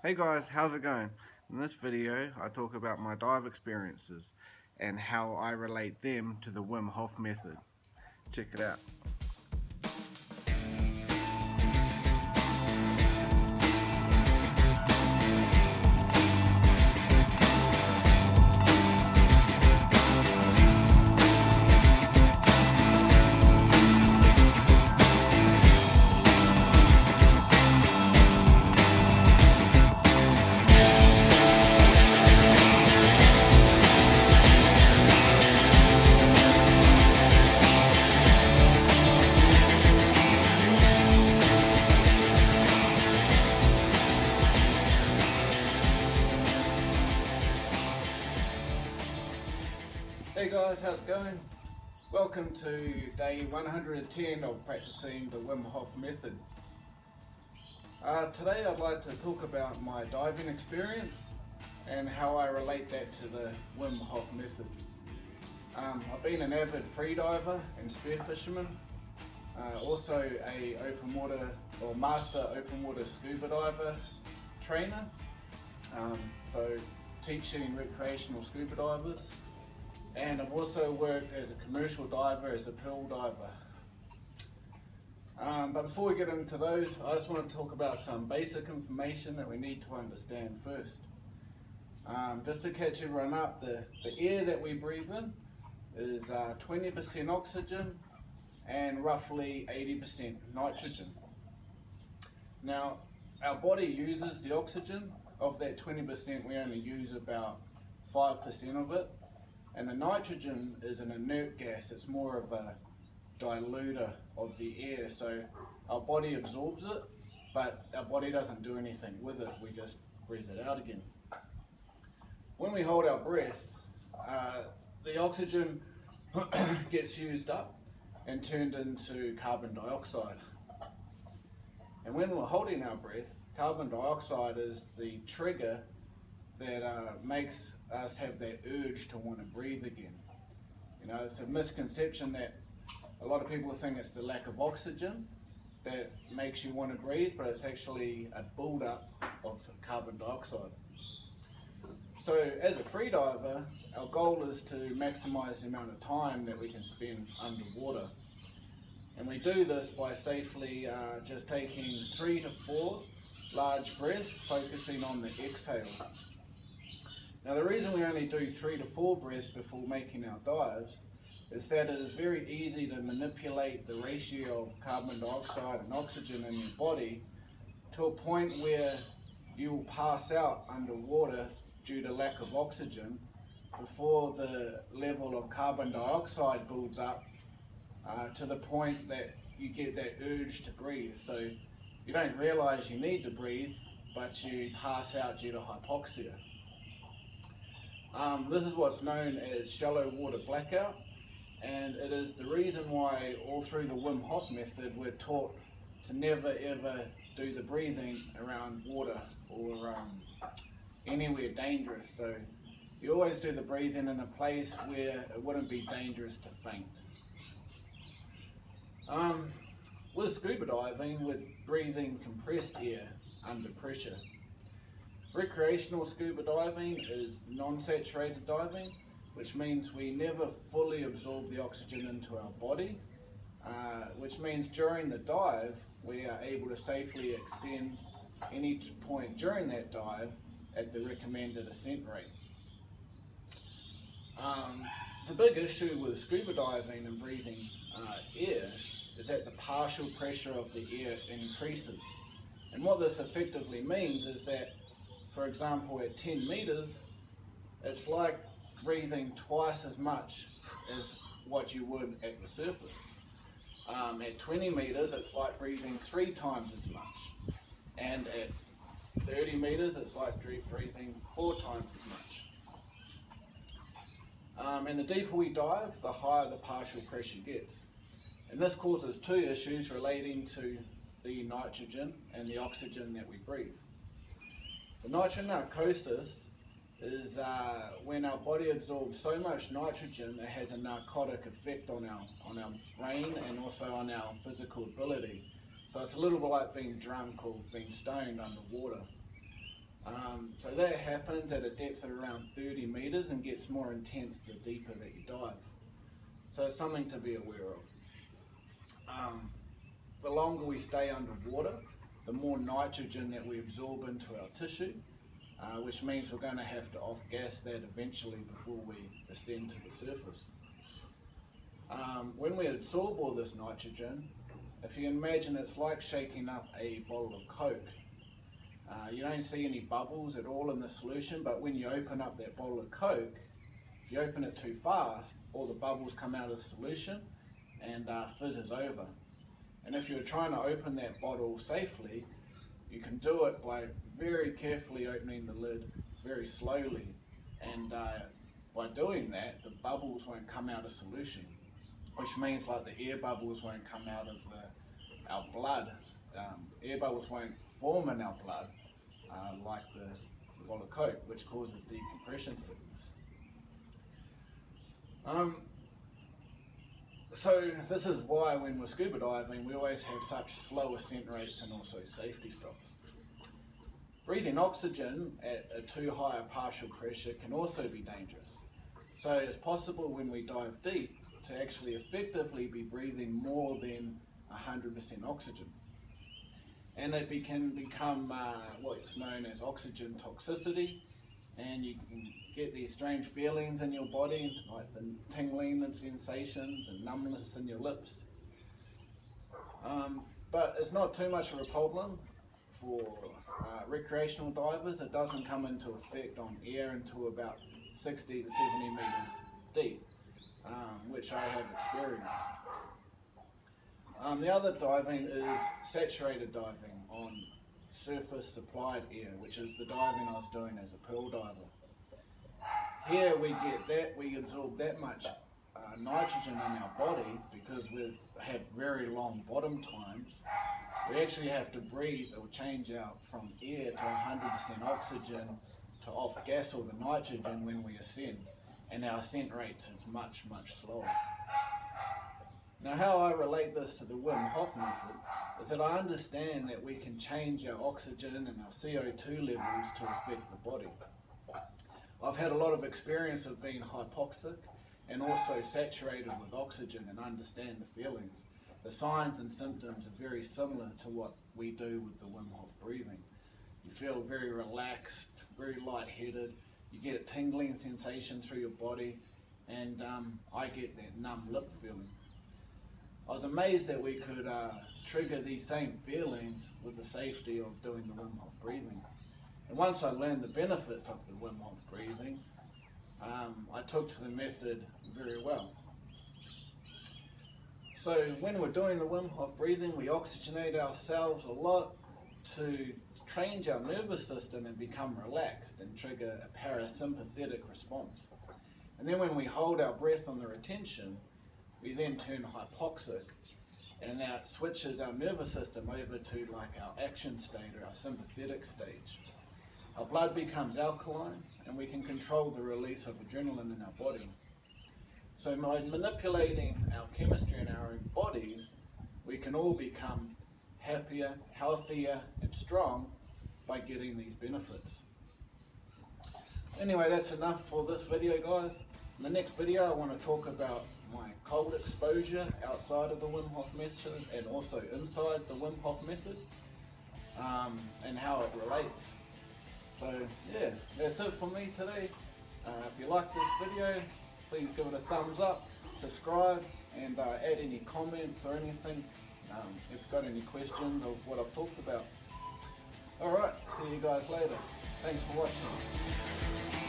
Hey guys, how's it going? In this video, I talk about my dive experiences and how I relate them to the Wim Hof Method. Check it out. Hey guys, how's it going? Welcome to day 110 of practicing the Wim Hof Method. Today I'd like to talk about my diving experience and how I relate that to the Wim Hof Method. I've been an avid freediver and spearfisherman, also a open water or master open water scuba diver trainer, so teaching recreational scuba divers. And I've also worked as a commercial diver, as a pearl diver. But before we get into those, I just want to talk about some basic information that we need to understand first. Just to catch everyone up, the air that we breathe in is 20% oxygen and roughly 80% nitrogen. Now, our body uses the oxygen. Of that 20%, we only use about 5% of it. And the nitrogen is an inert gas. It's more of a diluter of the air. So our body absorbs it, but our body doesn't do anything with it. We just breathe it out again. When we hold our breath, the oxygen gets used up and turned into carbon dioxide. And when we're holding our breath, carbon dioxide is the trigger that makes us have that urge to want to breathe again. You know, it's a misconception that a lot of people think it's the lack of oxygen that makes you want to breathe, but it's actually a build-up of carbon dioxide. So as a freediver, our goal is to maximize the amount of time that we can spend underwater. And we do this by safely just taking 3 to 4 large breaths, focusing on the exhale. Now the reason we only do 3 to 4 breaths before making our dives is that it is very easy to manipulate the ratio of carbon dioxide and oxygen in your body to a point where you will pass out underwater due to lack of oxygen before the level of carbon dioxide builds up to the point that you get that urge to breathe. So you don't realize you need to breathe, but you pass out due to hypoxia. This is what's known as shallow water blackout, and it is the reason why all through the Wim Hof Method we're taught to never ever do the breathing around water or anywhere dangerous. So you always do the breathing in a place where it wouldn't be dangerous to faint. With scuba diving, we're breathing compressed air under pressure. Recreational scuba diving is non-saturated diving, which means we never fully absorb the oxygen into our body, which means during the dive we are able to safely ascend any point during that dive at the recommended ascent rate. The big issue with scuba diving and breathing air is that the partial pressure of the air increases. And what this effectively means is that, for example, at 10 meters, it's like breathing twice as much as what you would at the surface. At 20 meters, it's like breathing 3 times as much. And at 30 meters, it's like breathing 4 times as much. And the deeper we dive, the higher the partial pressure gets. And this causes 2 issues relating to the nitrogen and the oxygen that we breathe. The nitronarcosis is when our body absorbs so much nitrogen it has a narcotic effect on our brain and also on our physical ability. So it's a little bit like being drunk or being stoned underwater. So that happens at a depth of around 30 meters and gets more intense the deeper that you dive. So it's something to be aware of. The longer we stay underwater, the more nitrogen that we absorb into our tissue, which means we're going to have to off-gas that eventually before we ascend to the surface. When we absorb all this nitrogen, if you imagine it's like shaking up a bottle of Coke. You don't see any bubbles at all in the solution, but when you open up that bottle of Coke, if you open it too fast, all the bubbles come out of the solution and fizzes over. And if you're trying to open that bottle safely, you can do it by very carefully opening the lid very slowly. And by doing that, the bubbles won't come out of solution, which means like the air bubbles won't come out of our blood. Air bubbles won't form in our blood like the bottle of Coke, which causes decompression sickness. So this is why when we're scuba diving, we always have such slow ascent rates and also safety stops. Breathing oxygen at a too high a partial pressure can also be dangerous. So it's possible when we dive deep to actually effectively be breathing more than 100% oxygen. And it can become what's known as oxygen toxicity, and you can get these strange feelings in your body, like the tingling and sensations and numbness in your lips. But it's not too much of a problem for recreational divers. It doesn't come into effect on air until about 60 to 70 meters deep, which I have experienced. The other diving is saturated diving on surface supplied air, which is the diving I was doing as a pearl diver. Here we absorb that much nitrogen in our body because we have very long bottom times. We actually have to breathe or change out from air to 100% oxygen to off-gas all the nitrogen when we ascend, and our ascent rate is much, much slower. Now, how I relate this to the Wim Hof Method is that I understand that we can change our oxygen and our CO2 levels to affect the body. I've had a lot of experience of being hypoxic and also saturated with oxygen and understand the feelings. The signs and symptoms are very similar to what we do with the Wim Hof breathing. You feel very relaxed, very lightheaded, you get a tingling sensation through your body, and I get that numb lip feeling. I was amazed that we could trigger these same feelings with the safety of doing the Wim Hof breathing. And once I learned the benefits of the Wim Hof breathing, I took to the method very well. So when we're doing the Wim Hof breathing, we oxygenate ourselves a lot to change our nervous system and become relaxed and trigger a parasympathetic response. And then when we hold our breath on the retention, we then turn hypoxic, and that switches our nervous system over to like our action state or our sympathetic stage. Our blood becomes alkaline, and we can control the release of adrenaline in our body. So by manipulating our chemistry in our own bodies, we can all become happier, healthier, and strong by getting these benefits. Anyway, that's enough for this video, guys. In the next video, I want to talk about my cold exposure outside of the Wim Hof Method and also inside the Wim Hof Method, and how it relates. So yeah, that's it for me today. If you like this video, please give it a thumbs up, subscribe, and add any comments or anything if you've got any questions of what I've talked about. Alright, see you guys later. Thanks for watching.